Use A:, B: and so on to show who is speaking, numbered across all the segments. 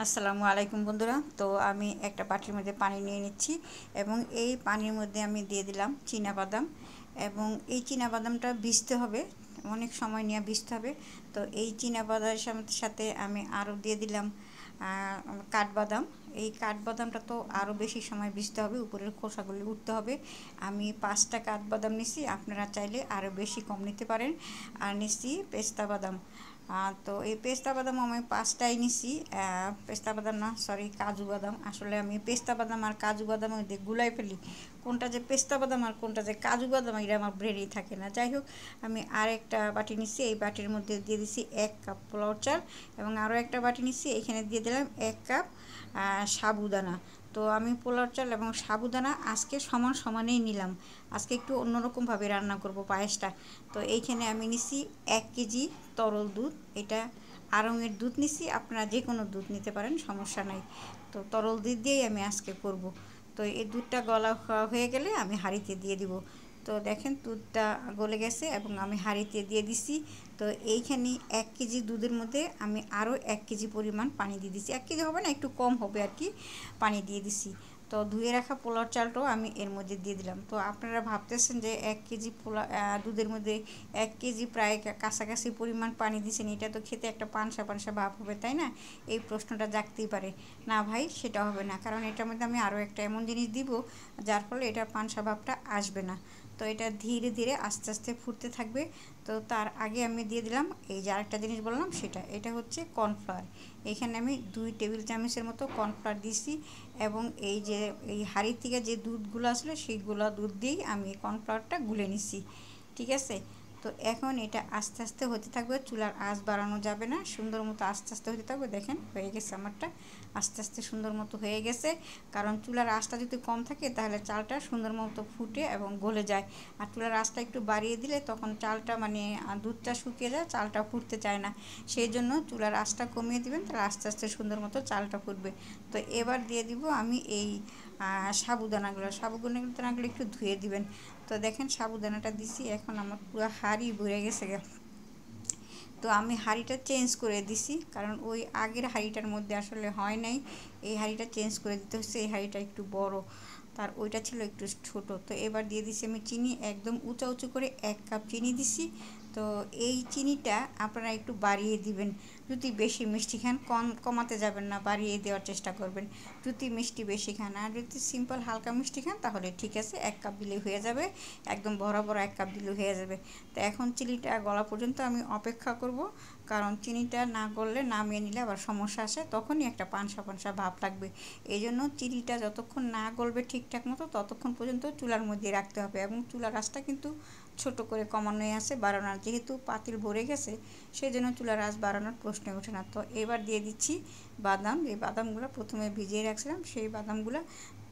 A: আসসালামু আলাইকুম বন্ধুরা। তো আমি একটা বাটির মধ্যে পানি নিয়ে নিচ্ছি এবং এই পানির মধ্যে আমি দিয়ে দিলাম চীনাবাদাম এবং এই চীনাবাদামটা ভিজতে হবে, অনেক সময় নিয়ে ভিজতে হবে। তো এই চীনাবাদামের সাথে আমি আরও দিয়ে দিলাম কাঠবাদাম। এই কাঠবাদামটা তো আরও বেশি সময় ভিজতে হবে, উপরের খোসাগুলি উঠতে হবে। আমি 5টা কাঠবাদাম নিচ্ছি, আপনারা চাইলে আরও বেশি কম নিতে পারেন। আর নিচ্ছি পেস্তা বাদাম। তো এই পেস্তা বাদাম আমি 5টাই নিছি। পেস্তা বাদাম না, সরি, কাজু বাদাম। আসলে আমি পেস্তা বাদাম আর কাজু বাদাম মধ্যে গুলাই ফেলি, কোনটা যে পেস্তা বাদাম আর কোনটা যে কাজু বাদাম এটা আমার ব্রেনেই থাকে না। যাই হোক, আমি আরেকটা বাটি নিচ্ছি, এই বাটির মধ্যে দিয়ে দিচ্ছি 1 কাপ পোলাও চাল এবং আরও একটা বাটি নিচ্ছি, এখানে দিয়ে দিলাম 1 কাপ সাবুদানা। তো আমি পোলাও চাল এবং সাবুদানা আজকে সমান সমানেই নিলাম। আজকে একটু অন্যরকমভাবে রান্না করব পায়েসটা। তো এইখানে আমি নিচ্ছি 1 কেজি তরল দুধ। এটা আড়ঙের দুধ নিচ্ছি, আপনারা যে কোনো দুধ নিতে পারেন, সমস্যা নাই। তো তরল দুধ দিয়েই আমি আজকে করব। তো এই দুধটা গলা হয়ে গেলে আমি হাঁড়িতে দিয়ে দিব। তো দেখেন দুধটা গলে গেছে এবং আমি হাঁড়িতে দিয়ে দিছি। তো এইখানে 1 কেজি দুধের মধ্যে আমি আরও 1 কেজি পরিমাণ পানি দিয়ে দিছি। 1 কেজি হবে না, একটু কম হবে আর কি, পানি দিয়ে দিছি। তো ধুয়ে রাখা পোলাওর চালটাও আমি এর মধ্যে দিয়ে দিলাম। তো আপনারা ভাবতেছেন যে 1 কেজি দুধের মধ্যে 1 কেজি প্রায় কাছাকাছি পরিমাণ পানি দিয়েছেন, এটা তো খেতে একটা পানসা পানসা ভাব হবে, তাই না? এই প্রশ্নটা জাগতেই পারে। না ভাই, সেটা হবে না, কারণ এটার মধ্যে আমি আরও একটা এমন জিনিস দিব যার ফলে এটার পানসা ভাবটা আসবে না। তো এটা ধীরে ধীরে আস্তে আস্তে ফুটতে থাকবে। তো তার আগে আমি দিয়ে দিলাম এই যে আরেকটা জিনিস বললাম, এটা হচ্ছে কর্নফ্লাওয়ার। এখানে আমি 2 টেবিল চামচের মতো কর্নফ্লাওয়ার দিয়েছি এবং এই যে এই হাঁড়ি থেকে যে দুধগুলো আসলে সেইগুলো দুধ দিয়েই আমি কর্নফ্লাওয়ারটা গুলে নিছি। ঠিক আছে? তো এখন এটা আস্তে আস্তে হতে থাকবে, চুলার আঁচ বাড়ানো যাবে না, সুন্দর মতো আস্তে আস্তে হতে থাকবে। দেখেন হয়ে গেছে আমারটা, আস্তে আস্তে সুন্দর মতো হয়ে গেছে। কারণ চুলার আঁচটা যদি কম থাকে তাহলে চালটা সুন্দর মতো ফুটে এবং গলে যায়। আর চুলার আঁচটা একটু বাড়িয়ে দিলে তখন চালটা মানে দুধটা শুকিয়ে যায়, চালটা ফুটতে চায় না। সেই জন্য চুলার আঁচটা কমিয়ে দিবেন, তাহলে আস্তে আস্তে সুন্দর মতো চালটা ফুটবে। তো এবার দিয়ে দিব আমি এই সাবুদানাগুলো একটু ধুয়ে দিবেন। তো দেখেন সাবুদানাটা দিছি, এখন আমার পুরো হাঁড়ি ভরে গেছে। তো আমি হাঁড়িটা চেঞ্জ করে দিছি, কারণ ওই আগের হাঁড়িটার মধ্যে আসলে হয় নাই। এই হাঁড়িটা চেঞ্জ করে দিতে হচ্ছে, এই হাঁড়িটা একটু বড়, তার ওইটা ছিল একটু ছোট। তো এবার দিয়ে দিছি আমি চিনি, একদম উঁচা উঁচু করে 1 কাপ চিনি দিছি। তো এই চিনিটা আপনারা একটু বাড়িয়ে দিবেন, যদি বেশি মিষ্টি খান কমাতে যাবেন না, বাড়িয়ে দেওয়ার চেষ্টা করবেন যদি মিষ্টি বেশি খান। আর যদি সিম্পল হালকা মিষ্টি খান তাহলে ঠিক আছে, 1 কাপ দিলে হয়ে যাবে, একদম বরাবর 1 কাপ দিলে হয়ে যাবে। তো এখন চিনিটা গলা পর্যন্ত আমি অপেক্ষা করব, কারণ চিনিটা না গললে, নামিয়ে নিলে আবার সমস্যা আসে, তখনই একটা পানসা পানসা ভাব লাগবে। এই জন্য চিনিটা যতক্ষণ না গলবে ঠিকঠাক মতো ততক্ষণ পর্যন্ত চুলার মধ্যে রাখতে হবে এবং চুলার আঁচটা কিন্তু ছোট করে কমানোই আছে, বাড়ানোর, যেহেতু পাতিল ভরে গেছে সেই জন্য চুলার আঁচ বাড়ানোর প্রশ্নই ওঠে না। তো এবার দিয়ে দিচ্ছি বাদাম। এই বাদামগুলো প্রথমে ভিজিয়ে রাখছিলাম, সেই বাদামগুলো।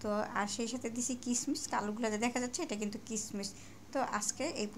A: তো আর সেই সাথে দিচ্ছি কিশমিশ, কালোগুলো যে দেখা যাচ্ছে এটা কিন্তু কিশমিশ। তো আজকে এই